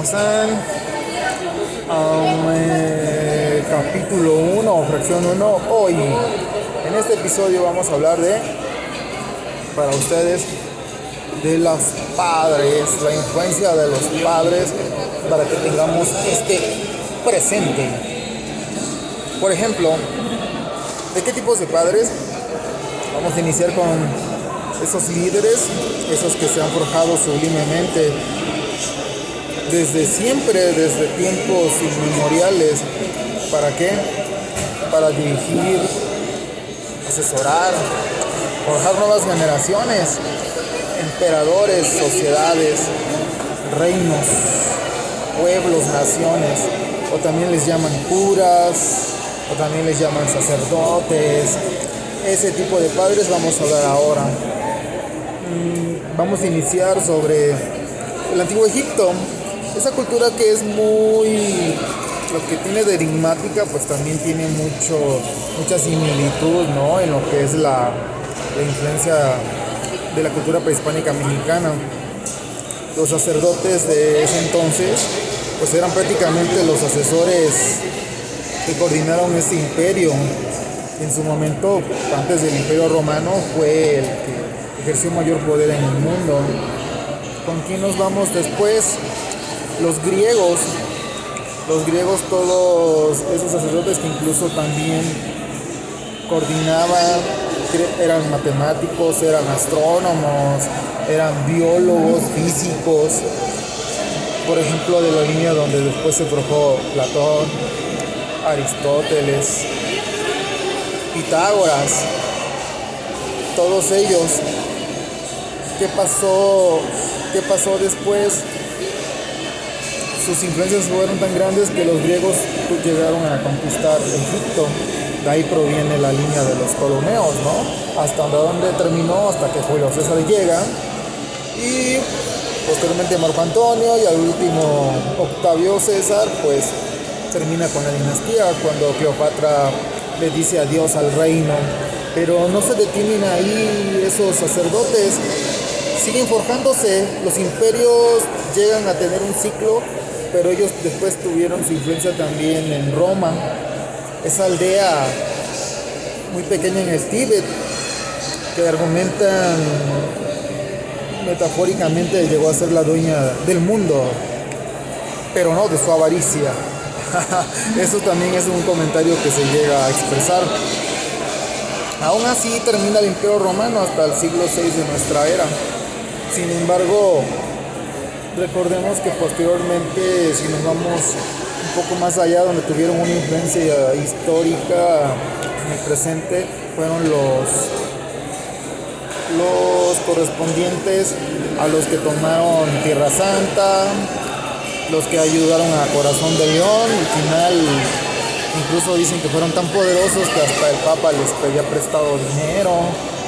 ¿cómo están? Capítulo 1 o fracción 1. Hoy, en este episodio vamos a hablar para ustedes, de los padres, la influencia de los padres para que tengamos este presente. Por ejemplo, ¿de qué tipos de padres? Vamos a iniciar con esos líderes, esos que se han forjado sublimemente desde siempre, desde tiempos inmemoriales. ¿Para qué? Para dirigir, asesorar, forjar nuevas generaciones, emperadores, sociedades, reinos, pueblos, naciones, o también les llaman curas, o también les llaman sacerdotes. Ese tipo de padres vamos a hablar ahora. Vamos a iniciar sobre el Antiguo Egipto. Esa cultura que es lo que tiene de enigmática, pues también tiene mucha similitud, ¿no? En lo que es la influencia de la cultura prehispánica mexicana. Los sacerdotes de ese entonces, pues eran prácticamente los asesores que coordinaron ese imperio. En su momento, antes del Imperio Romano, fue el que ejerció mayor poder en el mundo. ¿Con quién nos vamos después? Los griegos, todos esos sacerdotes que incluso también coordinaban, eran matemáticos, eran astrónomos, eran biólogos, físicos. Por ejemplo, de la línea donde después se forjó Platón, Aristóteles, Pitágoras, todos ellos. ¿Qué pasó después? Sus influencias fueron tan grandes que los griegos llegaron a conquistar Egipto. De ahí proviene la línea de los Ptolomeos, ¿no? Hasta donde terminó, hasta que Julio César llega. Y posteriormente Marco Antonio, y al último Octavio César, pues termina con la dinastía, cuando Cleopatra le dice adiós al reino. Pero no se detienen ahí esos sacerdotes, siguen forjándose. Los imperios llegan a tener un ciclo, pero ellos después tuvieron su influencia también en Roma, esa aldea muy pequeña en el Tíbet, que argumentan metafóricamente llegó a ser la dueña del mundo, pero no de su avaricia. Eso también es un comentario que se llega a expresar. Aún así termina el Imperio Romano hasta el siglo VI de nuestra era. Sin embargo, recordemos que posteriormente, si nos vamos un poco más allá, donde tuvieron una influencia histórica en el presente, fueron los correspondientes a los que tomaron Tierra Santa, los que ayudaron a Corazón de León. Al final, incluso dicen que fueron tan poderosos que hasta el Papa les pedía prestado dinero.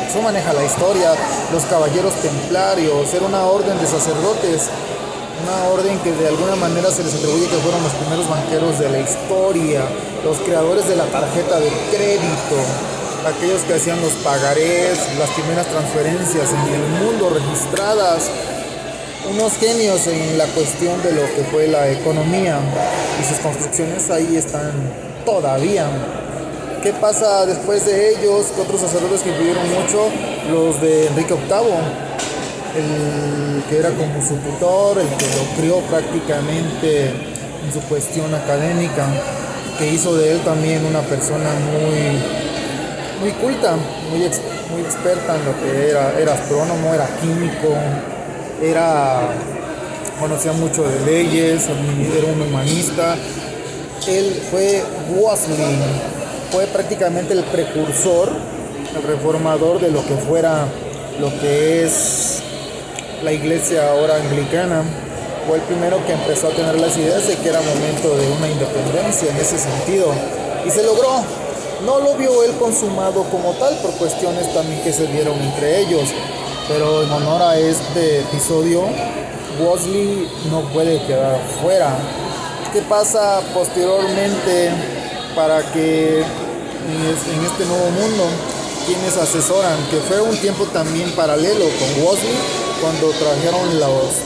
Eso maneja la historia. Los caballeros templarios, era una orden de sacerdotes, una orden que de alguna manera se les atribuye que fueron los primeros banqueros de la historia, los creadores de la tarjeta de crédito, aquellos que hacían los pagarés, las primeras transferencias en el mundo registradas, unos genios en la cuestión de lo que fue la economía, y sus construcciones ahí están todavía. ¿Qué pasa después de ellos? Otros sacerdotes que influyeron mucho, los de Enrique VIII, el que era como su tutor, el que lo crió prácticamente en su cuestión académica, que hizo de él también una persona muy culta, muy experta en lo que era astrónomo, era químico, conocía mucho de leyes, era un humanista. Él fue Wolsey, fue prácticamente el precursor, el reformador de lo que fuera lo que es la iglesia ahora anglicana. Fue el primero que empezó a tener las ideas de que era momento de una independencia en ese sentido, y se logró. No lo vio él consumado como tal, por cuestiones también que se dieron entre ellos, pero en honor a este episodio, Wolsey no puede quedar fuera. ¿Qué pasa posteriormente para que en este nuevo mundo, quienes asesoran? Que fue un tiempo también paralelo con Wolsey, cuando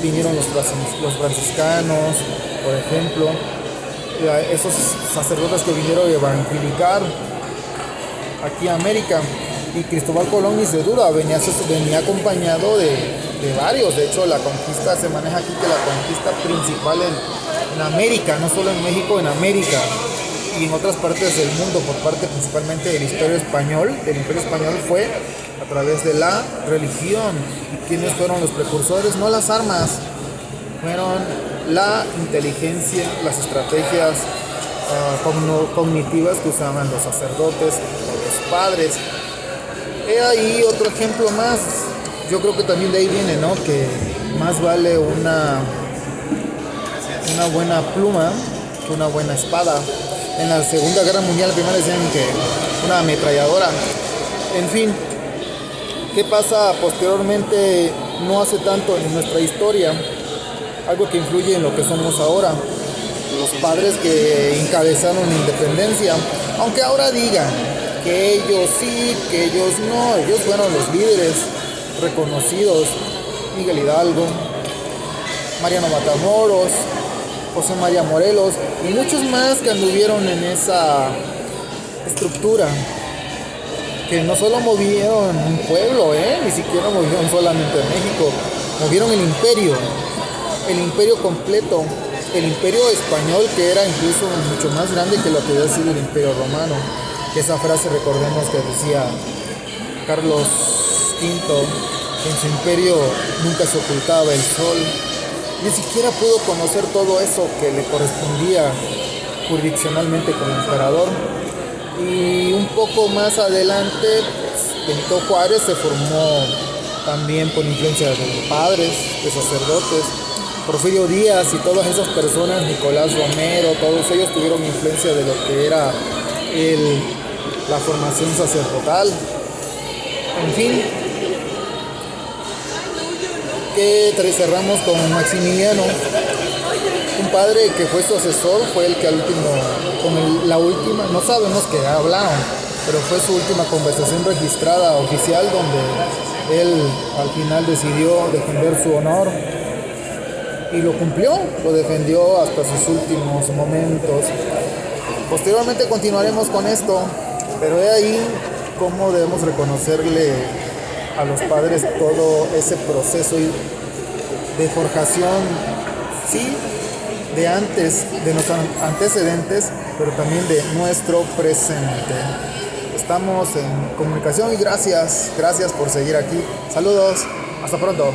vinieron los franciscanos, por ejemplo, esos sacerdotes que vinieron a evangelizar aquí a América. Y Cristóbal Colón, ni se duda, venía acompañado de varios. De hecho, la conquista se maneja aquí que la conquista principal en América, no solo en México, en América y en otras partes del mundo, por parte principalmente del Imperio Español, fue a través de la religión. ¿Y quiénes fueron los precursores? No las armas, fueron la inteligencia, las estrategias cognitivas que usaban los sacerdotes, los padres. He ahí otro ejemplo más. Yo creo que también de ahí viene, ¿no? Que más vale una buena pluma que una buena espada. En la Segunda Guerra Mundial primero decían que una ametralladora. En fin, ¿qué pasa posteriormente? No hace tanto en nuestra historia, algo que influye en lo que somos ahora. Los padres que encabezaron la independencia, aunque ahora digan que ellos sí, que ellos no, ellos fueron los líderes reconocidos: Miguel Hidalgo, Mariano Matamoros, José María Morelos y muchos más que anduvieron en esa estructura, que no solo movieron un pueblo, ni siquiera movieron solamente México, movieron el imperio completo, el imperio español, que era incluso mucho más grande que lo que había sido el imperio romano. Esa frase, recordemos, que decía Carlos V, que en su imperio nunca se ocultaba el sol. Ni siquiera pudo conocer todo eso que le correspondía jurisdiccionalmente como emperador. Y un poco más adelante, Benito Juárez se formó también por influencia de padres, de sacerdotes. Porfirio Díaz y todas esas personas, Nicolás Romero, todos ellos tuvieron influencia de lo que era la formación sacerdotal. En fin, que cerramos con Maximiliano, un padre que fue su asesor, fue el que al último, la última, no sabemos qué hablaron, pero fue su última conversación registrada oficial, donde él al final decidió defender su honor y lo cumplió, lo defendió hasta sus últimos momentos. Posteriormente continuaremos con esto, pero de ahí cómo debemos reconocerle a los padres todo ese proceso de forjación, sí, de antes, de nuestros antecedentes, pero también de nuestro presente. Estamos en comunicación y gracias por seguir aquí. Saludos, hasta pronto.